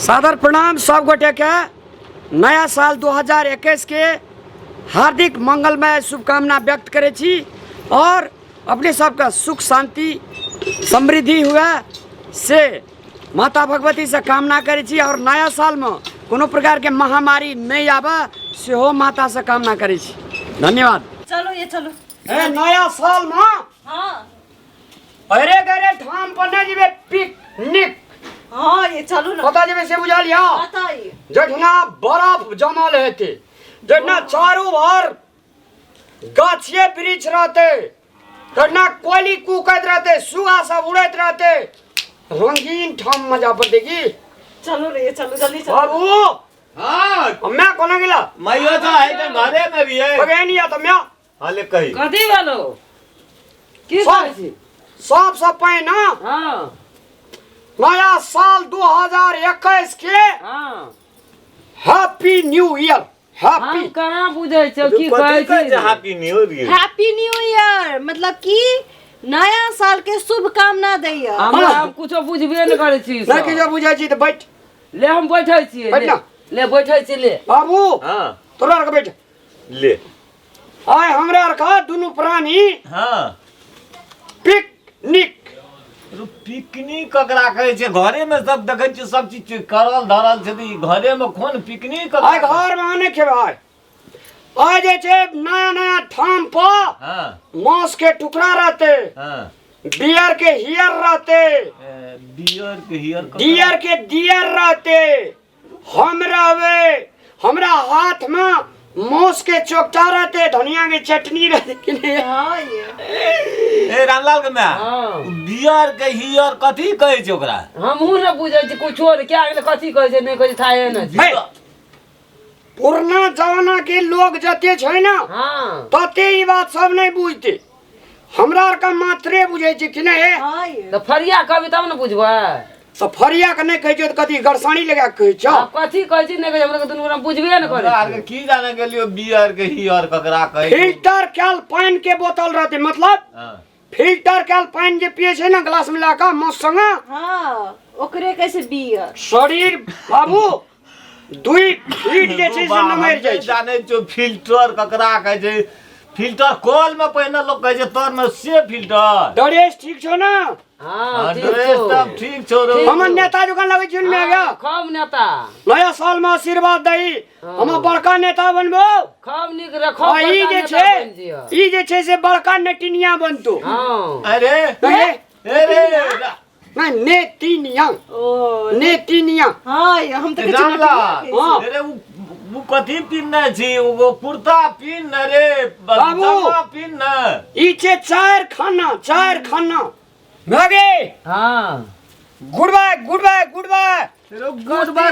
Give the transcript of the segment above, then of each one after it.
सादर प्रणाम सब गोटे के नया साल 2021 के हार्दिक मंगलमय शुभकामना व्यक्त करे छी और अपने सबका सुख शांति समृद्धि हुआ से माता भगवती से कामना करे छी और नया साल में कोनो प्रकार के महामारी नहीं आवा से हो माता से कामना करे छी। धन्यवाद। चलो ये चलो ए नया साल में हाँ अरे गरे ठाम पर नहीं जीवे पिकनिक हाँ ये चलो ना पता जीवे से बुझा लिया बताइए जठना बर्फ जमल हेते जठना चारों भर गाछिए वृक्ष रहते जठना कोयली कूकत रहते सुगा सब उड़त रहते रंगीन ठाम मजा पड़ेगी। चलो रे ये चलो जल्दी चलो बाबू हाँ मैं कोना गेला मैं तो है तो घरे में भी है बगे नहीं आता मैं हाले कही कथी भेलो की करै छी सब पाए ना हां नया साल 2021 के हां हैप्पी न्यू ईयर हम हैप्पी कहाँ बुझै छै की कहै छी happy new year happy new year मतलब कि नया साल के शुभकामना दैया हम कुछो बुझबे न करै छी ना कि जो बुझाई छी त बैठ ले हम बैठै छी बैठ ना। ले बैठै छी ले बाबू हाँ तोरा के बैठ ले आय हमरा आर का दुनु प्राणी हाँ पिकनिक पिकनिक ककरा कहै छै घरे में सब देखै छी सब चीज करल धरल छै त ई घरे में कोन पिकनिक आय घर में आने के भाई आय जे छे नया नया ठाम पर हाँ मांस के टुकड़ा रहते हाँ बियर के हियर रहते बियर के हियर डियर के डियर रहते हम रहवे हमरा हाथ में मांस के चोकटा रहते धनिया के चटनी रहते कि नहीं हाँ ये ए रामलाल के मैं हाँ। बियर के हियर कथी कहै छै ओकरा हमहू न बुझै छी कुछो क्या गेलै कथी कहै छै नहि कहै छै थाहे न छै है। पुरना जमाना के लोग जते छै ना हां तते ई बात सब नहीं बुझते हमरा आर का मात्रे बुझे छै कि नहीं हाँ ये त फरिया कहबी तब न बुझबै तो फरिया के नहीं कहै छै त कथी गरसानी लगा के कहै छ आब कथी कहै छी नहि कहै छै, हमरा के दुनू गोरा बुझबे न हमरा करै आर के की जाने गेलियो बियर के हियर ककरा कहै छै फिल्टर कैल पानी के बोतल रहते मतलब हाँ फिल्टर कैल पानी जे पिए छै ना गिलास में लाका मौस संगे हाँ ओकरे कैसे बियर शरीर बाबू 2 फीट जे छै से न मर जाय छै जाने जो फिल्टर ककरा कहै छै फिल्टर कॉल में पहिने लोग कहै छै तर में से फिल्टर ड्रेस ठीक छौ ना हां ठीक ड्रेस छौ सब ठीक छौ रे हमर नेता दुकान लगे छै में आ गया खम नेता नया साल में आशीर्वाद दही हम बड़का नेता बनबो खम निक रखो आ ई जे छै ई जे छै से बड़का नेटिनिया बनतो हां अरे नहीं अरे नहीं नेटिनिया ओ नेटिनिया हाँ ये हम तो कुछ रामलाल हाँ। अरे वो कथी पिन्ने छी वो कुर्ता पिन रे बाबू। पजामा पिन ई छै चार खाना भागे हां goodbye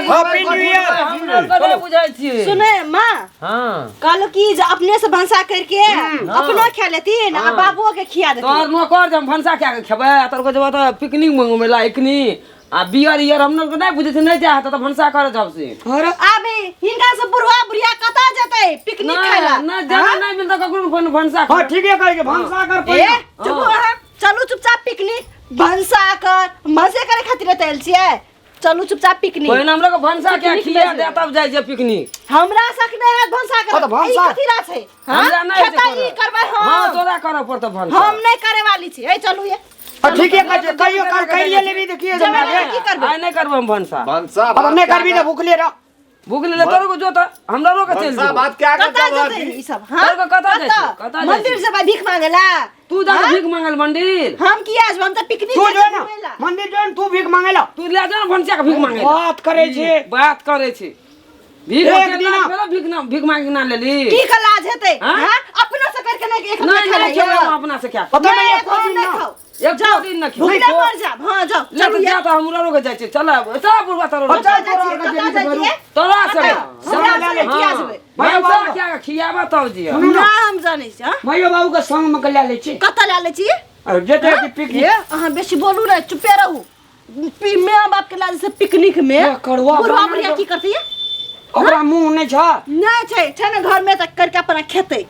happy new year हमरा कदे बुझै छी सुने माँ हां कहलो कि जे अपने से भंसा करके अपनो खा लेती ना हाँ। बाबुओ के खिया देती तोर नौकर जब भनसा क्या के खेबै तोर को जब त पिकनिक मंगमे ला इकनी आ बियर ईयर हम लोग नहीं बुझै छी नहीं जा त भनसा करे जब से अरे आबे हिनका से बुढ़िया कता जते पिकनिक खाइला ना जगह नहीं मिलता ककरो भनसा हां ठीक है कह के भंसा कर ए पहिया चुप रह चलू चुपचाप पिकनिक भंसा कर मजे करे खातिर तैल छिए चलू चुपचाप पिकनिक पहिने हमरा को भनसा क्या पिकनिक खिया ले दे तब जाय छै पिकनिक हमरा सक नहीं है भंसा कर हाँ तो भंसा। ई कथी रा छै हमरा नहीं खाता ई करबै हां हम तोरा करे पड़त भनसा हम नहीं करे वाली छी ए चलू ये ठीक है कह कहियो कर करिए लेबी त किए जमा जमा की करबै आइ नहीं करब हम भनसा भंसा अब नहीं करबी त भूखले रह भूख ले तोर को जो त हमरा रो के चल भंसा बात क्या कता करता जते ई सब हां तोर को कता जाइ छी? कता जाइ मंदिर छी? से भाई भीख मांगेला तू जा हाँ? भीख मांगल मंदिर हम किया हम तो पिकनिक तू जो जाके ना घुमेला। मंदिर जो तू भीख मांगेला तू ले जा भनसा के भीख मांगे बात करे छे बात करे छी भीख एक मांगे दिना- ना भीख मांगे ना लेली की का लाज हेते हाँ? हां अपना से करके नहीं एक नहीं खा नहीं लिया खेलो अपना से क्या पता नहीं नहीं एक दिन ना नहीं खाओ एक दो दिन न भूखले खेलो मर जा हां जाओ ले तो जा तो हमरा रो के जाइ छी चल चल बुढ़वा तोरो अच्छा, कता जाइए कता जाइए तोरा से हमरा से किया जेबै भनसा क्या खियाबा तब जिया ना हम जानै छी हां मायो बाबू के संग में कल्या ले छी कता ला ले छी और जेते कि पिकनिक ये अहाँ बेसी बोलू ना चुपे रहू माँ बाप के लाज से पिकनिक में ये कड़वा बुढ़वा बना बुढ़िया दो। की करती है ओकरा मुंह नहीं छ नहीं छै ना घर में तक करके अपना खेते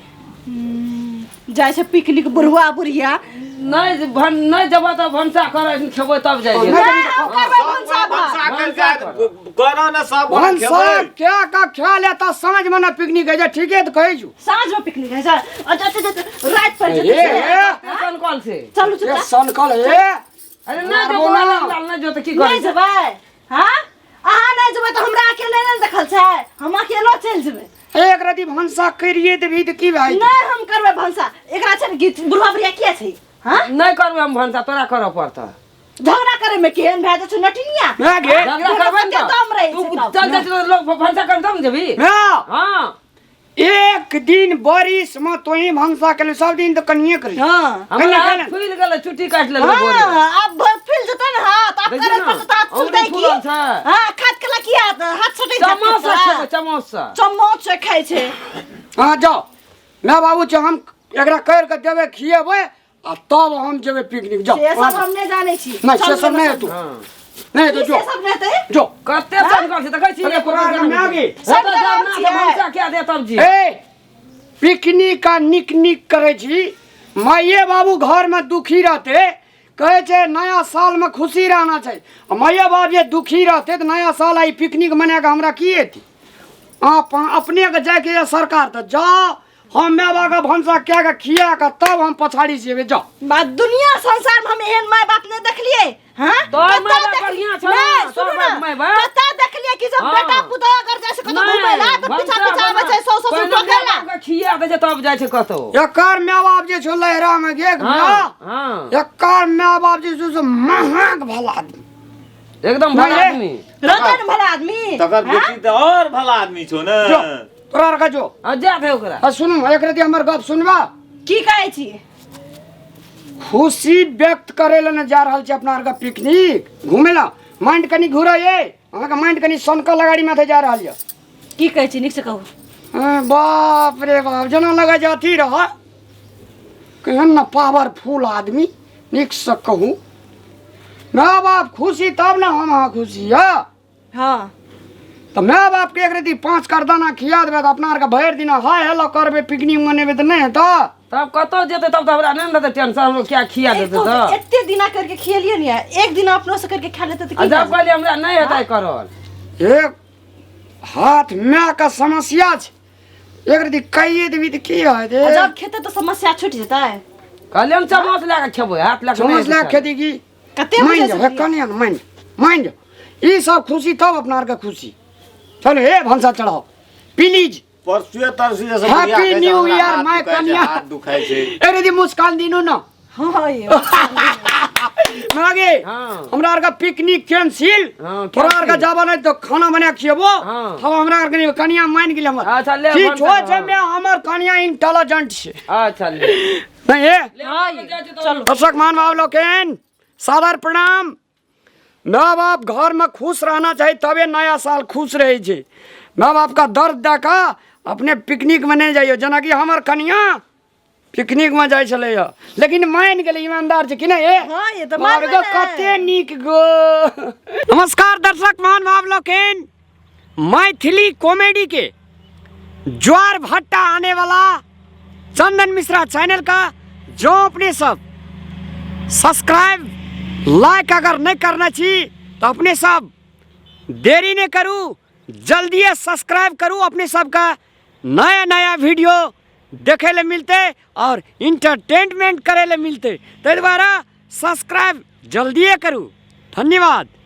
जाय छै पिकनिक बुढ़वा बुढ़िया। नहीं जब तो भनसा करे खेबो तब जाइए। नहीं हम करबै भनसा भात। भनसा करके करो ना सब भनसा क्या का ख्याल है तो साँझ में ना पिकनिक है जा ठीक है तो कहे छु साँझ में पिकनिक है सर। अच्छा रात पर कौन कॉल से चलू ये चुपचाप सनकल है अरे ना जो ना जो तो की नहीं करे जेबै। हां अहाँ नहीं जेबै तो हमरा अकेले नहीं देखल छै, हम अकेलो चल जेबै। एक रति भनसा करिए देबी तो की भाई नहीं हम करबै भनसा। एकरा छै गीत बुढ़वा बुढ़िया किया छै। हां नहीं करबे हम भनसा तोरा करऽ पड़ता। झगड़ा करे में केहन भए जाइ छै नटिनिया। मैं गे झगड़ा करबे न दम रहै तू छै। चल चल लोग भनसा कर दम जेबी। मैं हां एक दिन बारिश में तो ही भनसा के सब दिन तो कनिए करी। हां हमरा कहना। फूल गेल छुट्टी काट ले बोरे। हां अब फूल जेतै न हाथ अब देखिए करे ना, पड़तै हाथ फूलतै औरी की। फूलल छै। हां खात कला किया हाथ छटै चमचा खेबे चमचा। चम्मच से खाइ छै। हाँ जाओ मैं बाबू छ हम एकरा कर के देबे खिएबे आ तब हम जेबे पिकनिक जाओ। से सब हम नहीं जानै छी। नहीं से सब नहीं तू हां नहीं तो से जो सब नहीं तै जो कते सन से देखै छी अरे पुराना में आगे सब सब काम ना छियै। भनसा क्या दे तब जी। ए पिकनिक का निक करे छी माये बाबू घर में दुखी रहते कहे छे नया साल में खुशी रहना चाहिए। माये बाबू ये दुखी रहते तो नया साल आई पिकनिक मना के हमरा की हेती। आप अपने के जाके ये सरकार तो जाओ हम मैं बाबा भनसा क्या के खिया के तब हम पछाड़ी से जाओ। बात दुनिया संसार में हम एहन माय बाप ने देखलिए। हां तोहर माय बाप बढ़िया छौ ना, सुन तोहर ना माय बाप। कता देखलिए कि जब हाँ। बेटा पुतौ अगर जैसे कतो घुमै ला तो पीछा पीछा आबै छै 100 100 टोकेला। खिया दे छै तब जाइ छै कतो। एकर माय बाप जे छो लहरा में गे हां हां एकर माय बाप जे छो से महक भला आदमी एकदम भला नहीं, आदमी। रतन भला आदमी। तकर बेटी तो और भला आदमी छो ना। जो तोरा रखा जो जा थे ओकरा। आ सुनू एक रति हमर गप सुनबा। की कहै छी। खुशी व्यक्त करे ला न जा रहल छै अपना आर का पिकनिक घूमे ला माइंड कनी घुराए अहाँ का माइंड कनी सनका लगाड़ी माथे जा रहल है। की कहै छी निक से कहू। बाप रे बाप जना लगा जाती रह केहन न पावरफुल आदमी निक से कहूँ माँ बाप खुशी तब ना हम अहाँ खुशी है। हां तो माँ बाप के एक रति 5 करदाना खिया देबे तो अपना आर का भर दिन हाय हेलो करबे पिकनिक मनेबे तो नहीं हेता। तब कतो जेते तब तो हमरा नहीं रहते टेंशन हम लोग क्या खिया देते तो। एते दिना करके खियलिए नहीं है एक दिन अपनो से करके खा लेते तो की। जब कहलिए हमरा नहीं हेतै करल। एक हाथ में का समस्या छै एक रति कहिए देबी तो की है दे जब खेते तो समस्या छूट जेतै। कहलिए हम चम्मच ला के खेबै हाथ ला के समझ ला खेती की कते मान बजे जाओ से कन्या मान जाओ ये सब खुशी तब अपना आर का खुशी। चलो हे भनसा चढ़ाओ प्लीज। परसुए तरसुए जैसे हैप्पी न्यू ईयर माय कन्या। हाथ दुखाई छे। अरे दी मुस्कान दिनो ना हां ये मागे हाँ। हमरा आर का पिकनिक कैंसिल हाँ, तोरा आर का कैंसिल। जाबा नहीं तो खाना बना के खिएबो हाँ। तब हमरा आर के कन्या मान गेल हमर अच्छा, ले ठीक भनसा हो छै हाँ। मैं हमर कन्या इंटेलिजेंट छै अच्छा ले नहीं है। हां चलो दर्शक मान भाव लोकेन सादर प्रणाम। माँ बाप घर में खुश रहना चाहिए तबे नया साल खुश रहे छे। माँ बाप का दर्द देखा अपने पिकनिक में नहीं जाइयो जना कि हमार कन्या पिकनिक में जाय छले लेकिन मान गेले ईमानदार छै कि नहीं है। हां ये तो मार गो कते नीक गो। नमस्कार दर्शक मान भाव लोकेन मैथिली कॉमेडी के ज्वार भट्टा आने वाला चंदन मिश्रा चैनल का जो अपने सब सब्सक्राइब लाइक अगर नहीं करना चाहिए तो अपने सब देरी नहीं करूँ जल्दी सब्सक्राइब करूँ अपने सब का नया नया वीडियो देखे ले मिलते और इंटरटेनमेंट करे ले मिलते तो दोबारा सब्सक्राइब जल्दी करूँ। धन्यवाद।